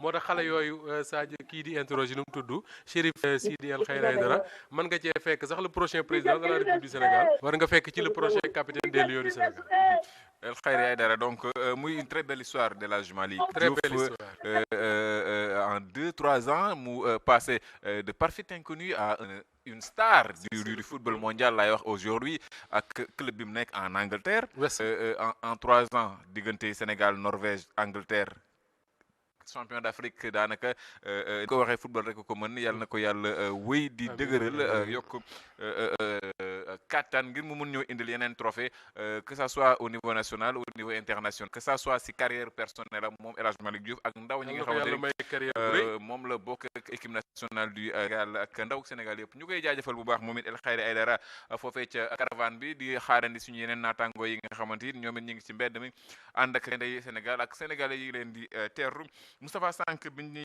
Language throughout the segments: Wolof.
moo tax xale yooyu Sadio kii di interroger nu mu tudd Chérif Sidi El Khayri Aïdara mën nga cee fekk sax le prochain président de la République du Sénégal war nga fekk ci le prochain capitaine des Lions du Sénégal. El Khayri Aïdara donc muy une très belle histoire de l'Hadji Malick Très Diouf. belle histoire. En 2-3 ans mu passé de parfait inconnu à une star du football mondial lay wax aujourd'hui ak club bi mu nekk en Angleterre. En 3 ans diggante Sénégal Norvège Angleterre champion d'Afrique daanaka ko waxee football rek ko mën yàlla na ko yàlla wéy di dëgëral yokk kattan ngir mu mun ñëw indil yeneen trophée que ça soit au niveau national au niveau international que ça soit si carrière personnelle am moom El Hadji Malick Diouf ak ndaw ñi nga xamante ne moom la bokk ak équipe nationale du Sénégal ak ndaw Sénégal yëpp ñu koy jaajëfal bu baax moom it El Khayri Aïdara foofee ca caravane bi di xaarandi suñu yeneen naataangoo yi nga xamante ni ñoom it ñu ngi ci mbedd mi ànd ak ndey Sénégal ak sénégalais yi leen di teeru Moustapha Sànq bi ñuy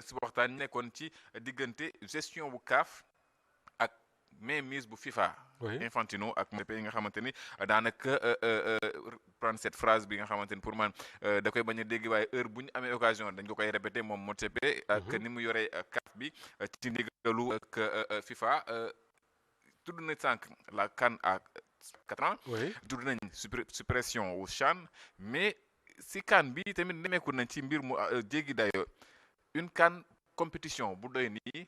si waxtaan nekkoon ci diggante gestion bu CAF ak mainmise bu FIFA. Infantino ak Motsepe yi nga xamante ni daanaka prendre cette phrase bi nga xamante ni pour man da koy bañ a dégg waaye heure bu ñu amee occasion dañ ko koy répéter moom Motsepe ak ni mu yoree CAF bi ci ndigalu ak FIFA tudd na sànq la CAN à 4 ans. tudd nañ suppression au CHAN mais. si CAN bi tamit nemeeku nañ ci mbir mu jéggi dayo une CAN compétition bu doy nii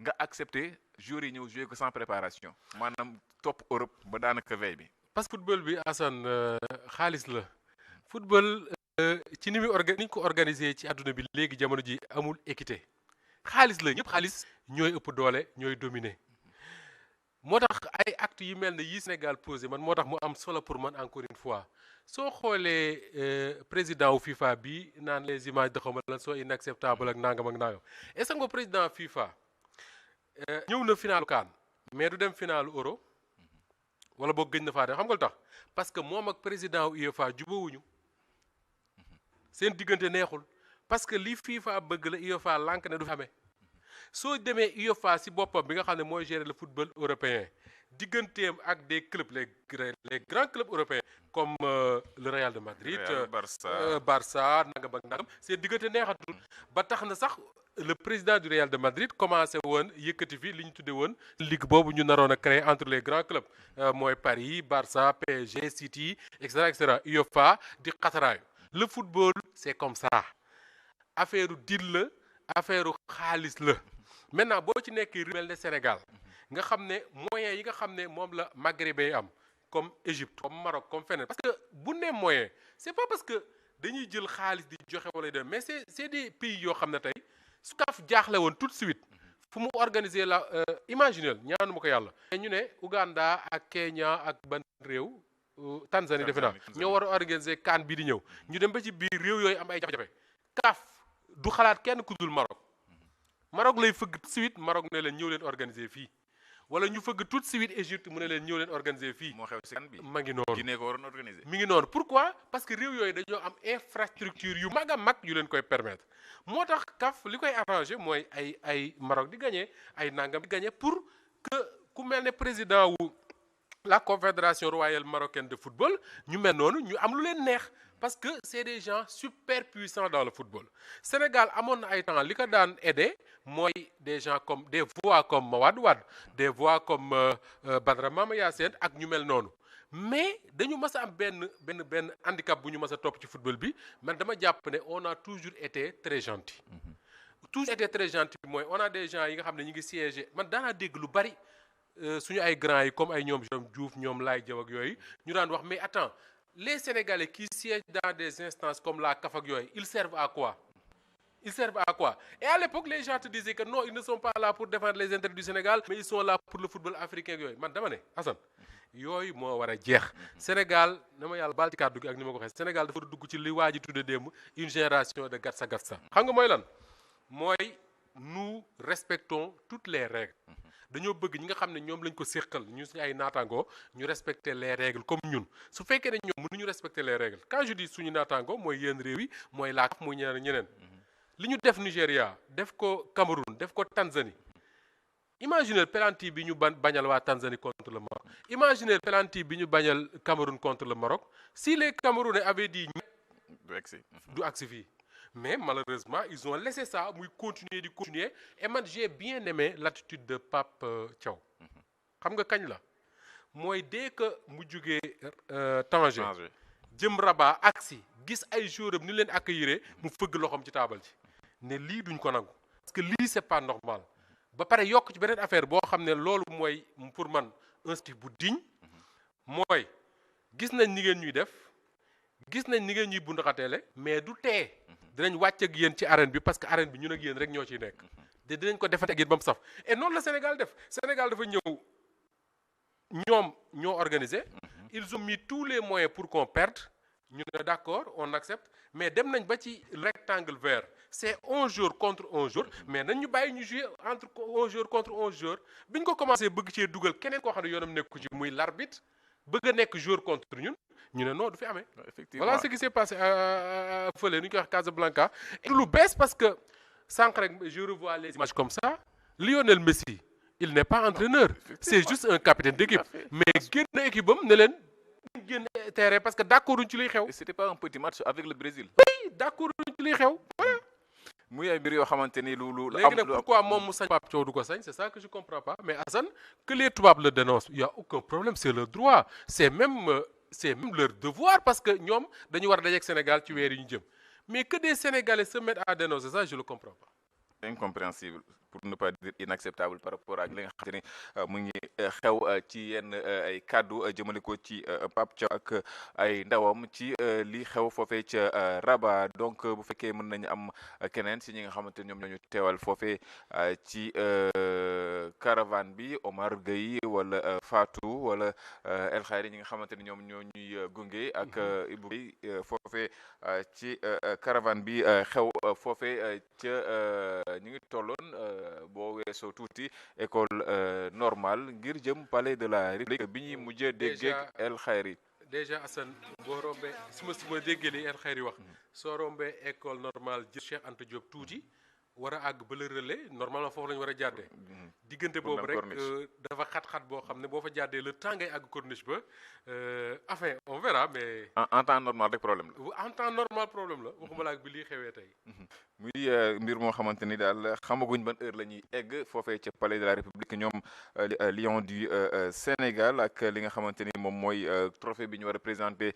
nga accepter joueurs yi ñëw jouer ko sans préparation maanaam topp Europe ba daanaka veille bi parce que football bi Assane xaalis la football ci ni ñu ko organiser ci àdduna bi léegi jamono ji amul équité xaalis la ñëpp xaalis ñooy ëpp doole ñooy dominer moo tax ay actes yu mel ne yi Sénégal posé man moo tax mu am solo pour man encore une fois soo xoolee président wu FIFA bi naan les images de xamal lan sont inacceptables ak nangam est-ce que président FIFA ñëw na finalu CAN mais du dem finalu Euro wala boog gëj na faa dem xam nga lu tax parce que moom ak président wu UEFA jubóowuñu seen diggante neexul parce que li FIFA bëgg la UEFA lànk ne du fi amee soo demee UEFA si boppam bi nga xam ne mooy gérer le football européen digganteem ak des clubs les grands clubs européens comme le Real de Madrid Barça nangam seen diggante neexatul ba tax na sax le président du Real de Madrid commencé woon yëkkati fi li ñu tudde woon ligue boobu ñu naroon a créer entre les grands clubs mooy Paris Barça PSG City et cetera UEFA di xataraayu le football c'est comme ça affaire deal la affaire xaalis la maintenant boo ci nekkee mel ne Sénégal nga xam ne moyens yi nga xam ne moom la Maghrébin yi am comme Égypte comme Maroc comme feneen parce que bu ne moyen c'est pas parce que dañuy jël xaalis di joxe wala dem mais c'est des pays yoo xam ne tey su CAF jaaxle woon tout de suite fu mu organiser la imaginel ñaanu ma ko yàlla ñu ne Ouganda ak Kenya ak ban réew Tanzanie defe naa ñoo war a organiser CAN bii di ñëw ñu dem ba ci biir réew yooyu am ay jafe-jafe CAF du xalaat kenn ku dul Maroc lay fëgg tout de suite Maroc ne leen ñëw leen organiser fii wala ñu fëgg tout de suite Égypte mu ne leen ñëw leen organiser fii. moo xew si CAN bi ma ngi noonu Guinée ko waroon organiser. mi ngi noonu pourquoi parce que réew yooyu dañoo am infrastructure yu mag a mag yu leen koy permettre moo tax CAF li koy arranger mooy ay Maroc di gagner ay nangam di gagner pour que ku mel ne président wu la confédération royale marocaine de football ñu mel noonu ñu am lu leen neex parce que c'est des gens super puissants dans le football Sénégal amoon na ay temps li ko daan aider mooy des gens comme des voix comme Mawade Wade des voix comme Badara Mama Yacine ak ñu mel noonu mais dañu mas a am benn handicap bu ñu mas a topp ci football bi man dama jàpp ne on a toujours été très gentil toujours été très gentil mooy on a des gens yi nga xam ne ñu ngi siéger man daanaa dégg lu bari suñu ay grands yi comme ay ñoom Diouf ñoom Laye Diaw ak yooyu ñu daan wax mais attends les Sénégalais qui siègent dans des instances comme la CAF ak yooyu ils servent à quoi et à l'époque les gens te disaient que non ils ne sont pas là pour défendre les intérêts du Sénégal mais ils sont là pour le football africain ak yooyu man dama ne Assane yooyu moo war a jeex Sénégal dama yàlla baal ci kàddu gi ak ni ma ko waxee Sénégal dafa dugg ci li waa ji tudde démb une génération de gatsa xam nga mooy lan mooy nous respectons toutes les règles dañoo bëgg ñi nga xam ne ñoom lañ ko séqal ñu suñu ay naataangoo ñu respecter les règles comme ñun su fekkee ne ñoom mënuñu respecter les règles quand je dis suñu naataangoo mooy yéen réew yi mooy laa muy ñeneen li ñu def Nigéria def ko Cameroun def ko Tanzanie imaginez penalty bi ñu bañal waa Tanzanie contre le Maroc imaginez penalty bi ñu bañal Cameroun contre le Maroc si les Camerounais avaient dit du agsi fii mais malheureusement ils ont laissé ça muy continuer et man j'ai bien aimé l'attitude de Pape Thiaw. xam nga kañ la mooy dès que mu jugee Tanger jëm Rabat aksi gis ay joueurs ni leen accueillir mu fëgg loxoom ci taabal ji ne lii duñ ko nangu parce que lii c'est pas normal ba pare yokk ci beneen affaire boo xam ne loolu mooy pour man un style bu digne mooy gis nañ ni ngeen ñuy def gis nañ ni ngeen ñuy bundaxateele mais du tee dinañ wàcc ak yéen ci arène bi parce que arène bi ñun ak yéen rek ñoo ciy nekk te dinañ ko defate ak yéen ba mu saf et noonu la Sénégal def Sénégal dafa ñëw ñoom ñoo organisé ils ont mis tous les moyens pour qu'on perde ñu ne d'accord on accepte mais dem nañ ba ci rectangle vert c'est 11 jours contre 11 jours mais nañ ñu bàyyi ñu jouer entre 11 jours contre 11 jours biñ ko commencé bëgg cee dugal keneen koo xam ne yoonam nekku ci muy l'arbitre bëgg a nekk jour contre ñun ñu ne non du fi amee. Effectivement voilà ce qui s'est passé fële nu ñu koy wax Casablanca. et lu bees parce que sànq rek je revois les images comme ça Lionel Messi il n'est pas entraîneur c'est juste un capitaine d'équipe mais génn équipe bam ne leen génn terrain parce que d'accord uñ ci liy xew. c'était pas un petit match avec le Brésil. oui d'accord uñ ci liy xew voilà. muy ay mbir yoo xamante ni lu léegi nag pourquoi moom mu sañ Pape Thiaw du ko sañ c'est ça que je comprends pas mais Assane que les tubaab le dénoncent il y a aucun problème c'est leur droit c'est même leur devoir parce que ñoom dañu war a dajeek Sénégal ci weer yi ñu jëm mais que des Sénégalais se mettent à dénoncer ça je le comprends pas. Incompréhensible pour ne pas dire inacceptable par rapport ak li nga xamante ni mu ngi xew ci yenn ay kaddu jëmale ko ci Pape Thiaw ak ay ndawam ci li xew foofee ca Rabat donc bu fekkee mën nañu am keneen si ñi nga xamante ni ñoom ñoo ñu teewal foofee ci caravane bi Omar Gueye wala Fatou wala El Khayri ñi nga xamante ni ñoom ñoo ñuy gunge ak Ibou Gueye foofee ci caravane bi xew foofee ca ñu ngi tolloon boo weesoo tuuti école normale ngir jëm palais de la République bi ñuy mujjee déggeeg El Khayri. déjà Assane boo rombee su ma déggee li El Khayri wax soo rombee école normale jël Cheikh Anta Diop tuuti war a àgg ba le relais normalement foofu la ñu war a jàddee diggante boobu rek dafa xat-xat boo xam ne boo fa jàddee le temps ngay àgg corniche ba enfin on verra mais. en temps normal rek problème la. en temps normal problème la waxuma la ak bi lii xewee tey. muy mbir moo xamante ni daal xamaguñ ban heure la ñuy egg foofee ca palais de la République ñoom Lions du Sénégal ak li nga xamante ni moom mooy trophée bi ñu war a présenté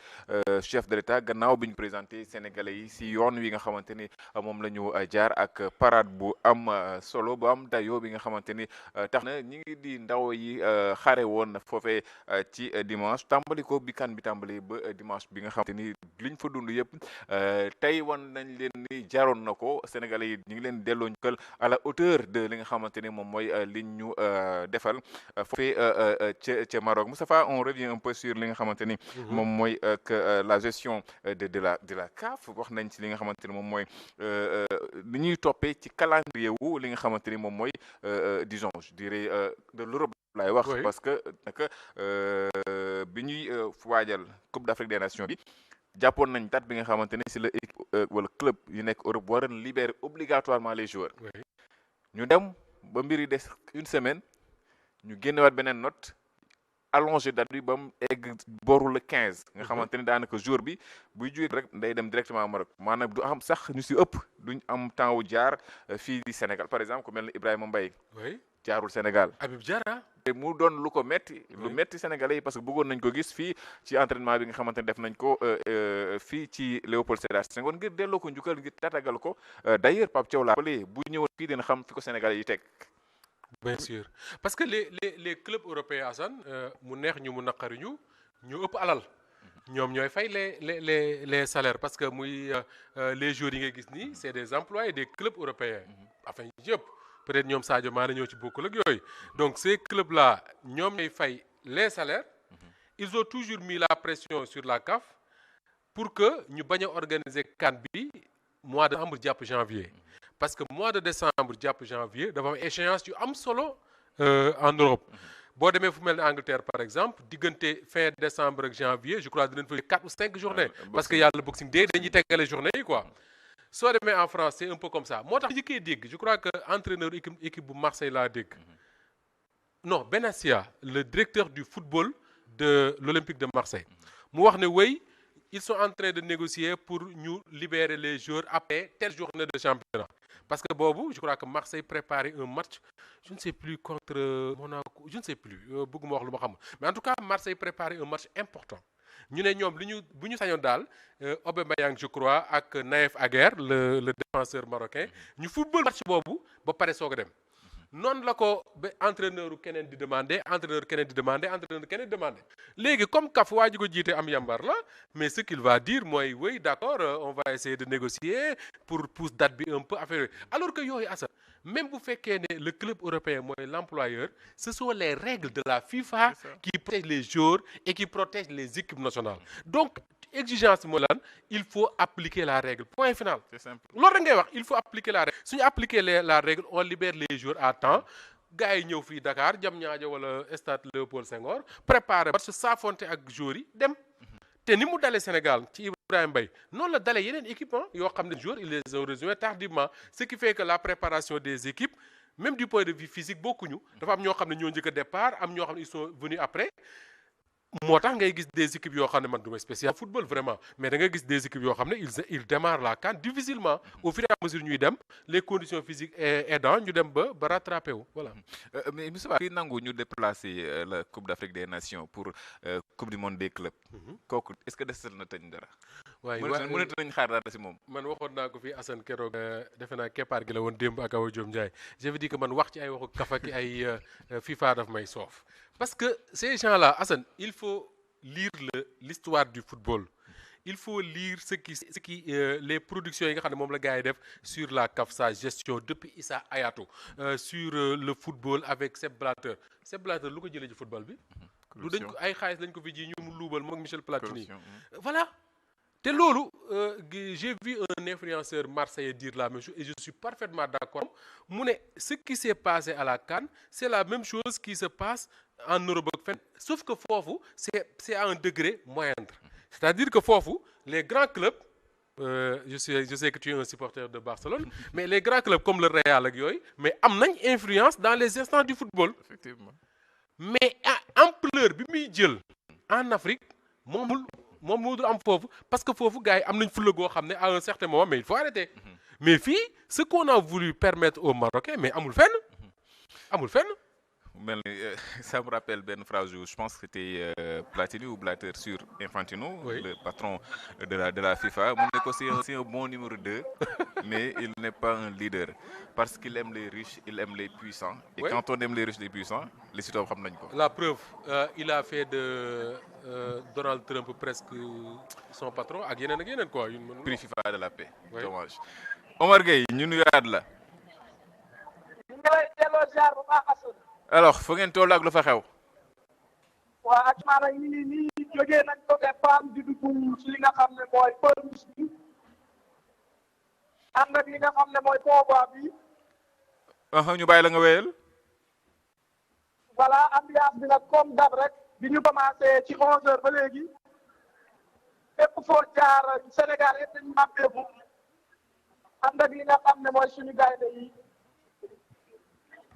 chef de l'État gannaaw bi ñu présenté Sénégalais yi si yoon wi nga xamante ni moom la ñu jaar ak parade bu am solo bu am dayo bi nga xamante ni tax na ñi ngi di ndaw yi xare woon foofee ci dimanche tàmbali ko bi kan bi tàmbali ba dimanche bi nga xamante ni liñ fa dund yëpp tey wan nañ leen ni jaroon na ko Sénégalais yi ñu ngi leen delloo njukkal à la hauteur de li nga xamante ni moom mooy liñ ñu defal foofee ca Maroc. Moustapha, on revient un peu sur li nga xamante ni moom mooy que la gestion de la CAF wax nañ ci li nga xamante ni moom mooy li ñuy toppee ci calendrier wu li nga xamante ni moom mooy disons je dirais de l'Europe laay wax parce que naka bi ñuy waajal Coupe d'Afrique des Nations bi jàppoon nañ date bi nga xamante ni si la équipe wala club yu nekk Europe war a libérer obligatoirement les joueurs ñu dem ba mbir yi des une semaine ñu génnewaat beneen note allongé date bi ba mu egg boru le 15 nga xamante ni daanaka jour bi buy jógee rek day dem directement Maroc maanaam du am sax ñu si ëpp duñ am temps wu jaar fii di Sénégal par exemple ku mel ne Ibrahima Mbaye jaarul Sénégal Habib Diarra te mu doon lu ko metti lu metti Sénégalais yi parce que bëggoon nañ ko gis fii ci entraînement bi nga xamante ne def nañ ko fii ci Léopold Sédar Senghor ngir delloo ko njukkal ngir tatagal ko d'ailleurs Pape Thiaw laa bu ñëwoon fii dina xam fi ko Sénégalais yi teg. Bien sûr parce que les clubs européens Assane mu neex ñu mu naqari ñu ëpp alal ñoom ñooy fay les salaires parce que muy les joueurs yi ngay gis nii c'est des employés des clubs européens enfin yëpp peut-être ñoom Sadio Mané ñoo ci bokkul ak yooyu donc ces clubs là ñoom ñooy fay les salaires ils ont toujours mis la pression sur la CAF pour que ñu bañ a organiser CAN bi mois de décembre jàpp janvier parce que mois de décembre jàpp janvier dafa am échéance yu am solo en Europe boo demee fu mel ne Angleterre par exemple diggante fin décembre ak janvier je crois dinañ fa 4 ou 5 journées parce que yàlla Boxing Day dañuy teggale journée yi quoi soo demee en France c'est un peu comme ça moo tax njëkkee dégg je crois que entraîneur équipe bu Marseille laa dégg non Benassia le directeur du football de l'Olympique de Marseille mu wax ne wéy ils sont en train de négocier pour ñu libérer les joueurs après telle journée de championnat. Parce que boobu je crois que Marseille préparait un match je ne sais plus contre Monaco je ne sais plus bëgguma wax lu ma xam mais en tout cas Marseille préparait un match important ñu ne ñoom li ñu bu ñu sañoon daal Aubameyang je crois ak Naïf Aguer le défenseur marocain ñu football match boobu ba pare soog a dem noonu la ko ba entraîneur keneen di demandé entraîneur keneen di demandé entraîneur keneen di demandé léegi comme CAF waa ji ko jiite am yambar la mais ce qu'il va dire mooy oui d'accord on va essayer de négocier pour pousse date bi un peu affaire yooyu alors que yooyu asa même bu fekkee ne le club européen mooy l'employeur ce sont les règles de la FIFA qui protègent les joueurs et qui protègent les équipes nationales donc exigence mooy lan il faut appliquer la règle point final. C'est simple. loolu rek ngay wax il faut appliquer la règle suñu appliquer la règle on libère les joueurs à temps gars yi ñëw fii Dakar Diamniadio wala stade Léopold Senghor préparer parce que saafonte ak joueurs yi dem te ni mu dalee Sénégal ci Ibrahima Mbaye noonu la dalee yeneen équipement yoo xam ne joueurs ils les ont rejoints tardivement ce qui fait que la préparation des équipes même du point de vue physique bokkuñu dafa am ñoo xam ne ñoo njëkk a départ am ñoo xam ne ils sont venus après moo tax ngay gis des équipes yoo xam ne man du ma spécial football vraiment mais da nga gis des équipes yoo xam ne ils démarrent la CAN difficilement au fur et à mesure ñuy dem les conditions physiques aidant ñu dem ba rattrapé wu voilà. mais Moustapha kii nangu ñu déplacer la Coupe d'Afrique des Nations pour Coupe du monde des clubs. kooku est-ce que desal na tëj dara. waaye mënatu nañ xaar dara si moom. man waxoon naa ko fii Assane keroog defe naa keppaar gi la woon démb ak Awa Diom Ndiaye je veux dire que man wax ci ay waxu kafa ki ay FIFA daf may soof parce que ces gens-là Assane il faut lire l'histoire du football il faut lire ce qui les productions yi nga xam ne moom la gars yi def sur la CAF sa gestion depuis Issa Hayatou sur le football avec Sepp Blatter lu ko jëlee ci football bi. du dañ ko ay xaalis lañ ko fi ji ñu mu luubal moom ak Michel Platini voilà. te loolu j'ai vu un influenceur marseillais dire la même chose et je suis parfaitement d'accord mu ne ce qui s'est passé à la CAN c'est la même chose qui se passe en Europe ak fenn sauf que foofu c'est à un degré moindre c'est-à-dire que foofu les grands clubs je sais que tu es un supporter de Barcelone mais les grands clubs comme le Real ak yooyu mais am nañ influence dans les instants du football. Effectivement. mais ampleur bi muy jël en Afrique moom moo dul am foofu parce que foofu gars yi am nañ fulla goo xam ne à un certain moment mais il faut arrêter mais fii ce qu'on a voulu permettre aux Marocains mais amul fenn mel ni ça me rappelle benn phrase je pense que c'était Platini ou Blatter sur Infantino le patron de la FIFA mu ne ko c'est un bon numéro 2 mais il n'est pas un leader parce qu'il aime les riches il aime les puissants et quand on aime les riches les puissants les citoyens xam nañ ko. La preuve il a fait de Donald Trump presque son patron ak yeneen quoi. prix FIFA de la paix. dommage Omar Gueye ñu nuyaat la. alors fa ngeen toll ak lu fa xew. waaw ak maanaam ñi jógee nañ ko PAM di dugg ci li nga xam ne mooy pelouse bi ànd ak li nga xam ne mooy convoi bi. ñu bàyyi la nga wéyal. voilà ambiance bi nag comme dab rek bi ñu commencé ci 11h ba léegi fépp foo jaar Sénégal yëpp dañu màbbeeku ànd ak li nga xam ne mooy suñu gaynde yi.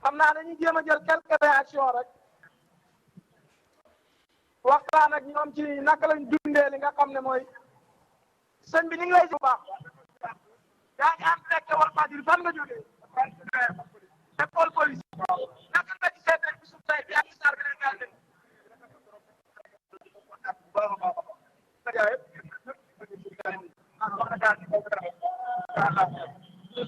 xam naa dañuy jéem a jël quelques réactions rek waxtaan ak ñoom ci naka lañ dundee li nga xam ne mooy sëñ bi ñu ngi lay bu baax yaa ngi am fekk wal fajiri fan nga jógee école police naka nga ci seet rek bisu tey bi ak sar bi rek ngal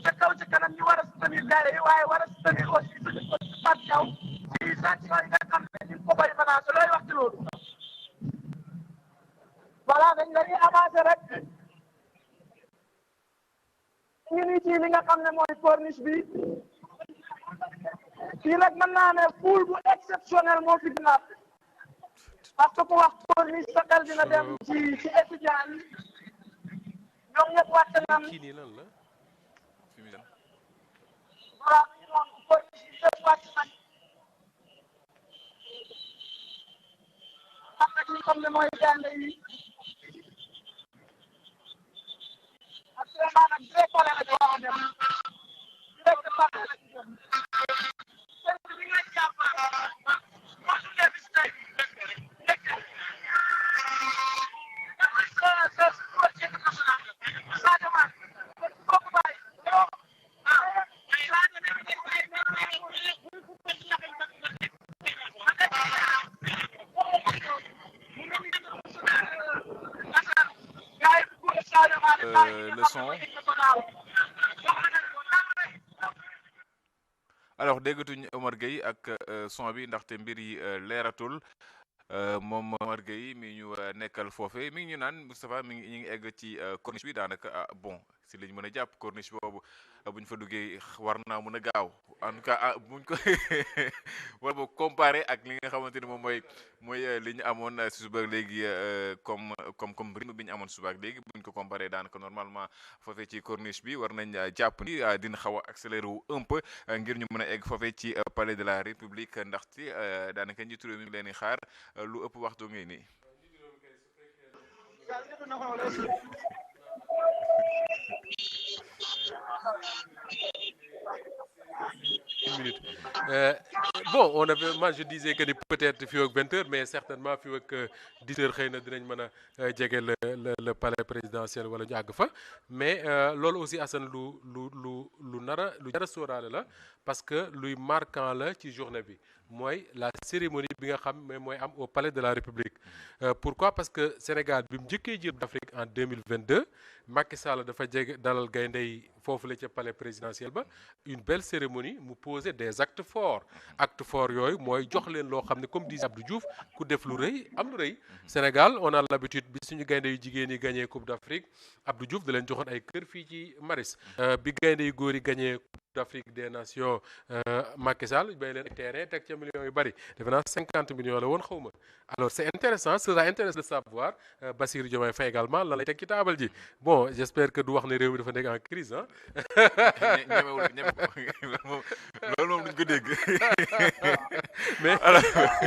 ca kaw ci kanam ñu war a soutenir gars yi waaye war a soutenir aussi suñu Fatou Thiaw ci sanction yi nga xam ne ñu ko koy menacé looy wax ci loolu. voilà dañuy avancer rek ñu ngi ci li nga xam ne mooy corniche bi fii nag mën naa ne foule bu exceptionnel moo fi gën parce que ku wax corniche sa xel dina dem ci étudiants yi ñoom ñëpp wàcc nañ. voilà ñoom corniche bi ñëpp wàcc nañ am na li xam ne mooy gaynde yi actuellement nag très collé la ñu war a dem direct parti la ñu dem seen bi nga jàpp moo tuddee bis tey le son. Alors déggatuñ Omar Gueye ak son bi ndaxte mbir yi leeratul moom Omar Gueye mi ñu nekkal foofe mi ngi ñu naan Moustapha mi ngi ñu ngi egg ci corniche bi daanaka bon si lañ mën a jàpp corniche boobu buñ fa duggee war naa mën a gaaw en tout cas buñ ko wala boog comparé ak li nga xamante ni moom mooy li ñu amoon si suba léegi comme rythme bi ñu amoon suba ak léegi buñ ko comparé daanaka normalement foofee ci corniche bi war nañ jàpp ni dina xaw a accéléré wu un peu ngir ñu mën a egg foofee ci palais de la République ndaxte daanaka njiitu réew mi ngi leen di xaar lu ëpp waxtu ngi nii. Une minute. Bon, moi je disais que peut-être fii ak 20 heures mais certainement fii ak 10 heures xëy na dinañ mën a jege le palais présidentiel wala ñu àgg fa mais loolu aussi Assane lu jar a sóoraale la parce que luy marquant la ci journée bi mooy la cérémonie bi nga xam mais mooy am au palais de la République. Pourquoi? Parce que Sénégal bi mu njëkkee jël d'Afrique en 2022 Macky Sall dafa jege dalal gaynde yi foofu la ca palais présidentiel ba une belle cérémonie mu poser des actes forts yooyu mooy jox leen loo xam ne comme disait Abdou Diouf ku def lu rëy am lu rëy. Sénégal on a l'habitude bi suñu gaynde yu jigéen yi gagné Coupe d'Afrique Abdou Diouf da leen joxoon ay kër fii ci Maris bi gaynde yu góor yi gagné Coupe d'Afrique des Nations Macky Sall bay leen terrain teg ca millions yu bari defe naa 50 millions la woon xaw ma alors c'est intéressant cela intéresse de savoir Bassirou Diomaye Faye également lan lay teg ci taabal ji bon j'espère que du wax ne réew mi dafa nekk en crise ah. loolu moom duñ ko dégg. mais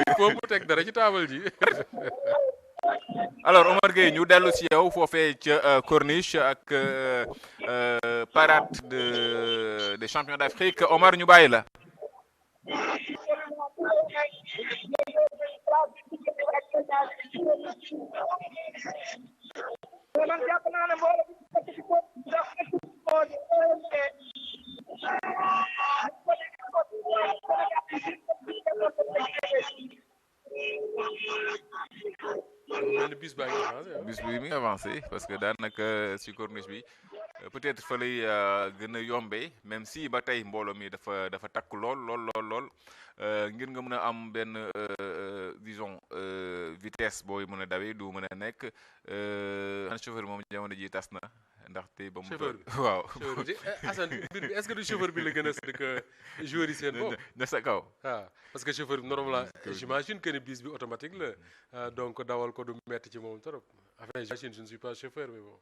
il faut mu teg dara ci taabal ji. alors Omar Gueye ñu dellu si yow foofee ca corniche ak parade des champions d'Afrique Omar ñu bàyyi la. bis bi mi ngi avancé parce que daanaka si corniche bi peut-être fa lay gën a yombee même si ba tey mbooloo mi dafa takk lool ngir nga mën a am benn disons vitesse booy mën a dawee du mën a nekk chauffeur moom jamono ji tas na ndaxte ba mu. chauffeur bi waaw. chauffeur bi Assane mbir bi est-ce que du chauffeur bi la gën a sëdd que joueur yi seen bopp. na sa kaw. parce que chauffeur bi normalement j'imagine que ni bis bi automatique la donc dawal ko du metti ci moom trop enfin j'imagine je ne suis pas chauffeur mais bon.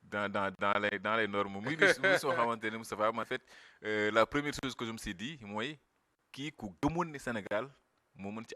dans les normes muy bis soo xamante ne Moustapha en fait la première chose que je me suis dit mooy kii ku gëmoon ne Sénégal moo mën ci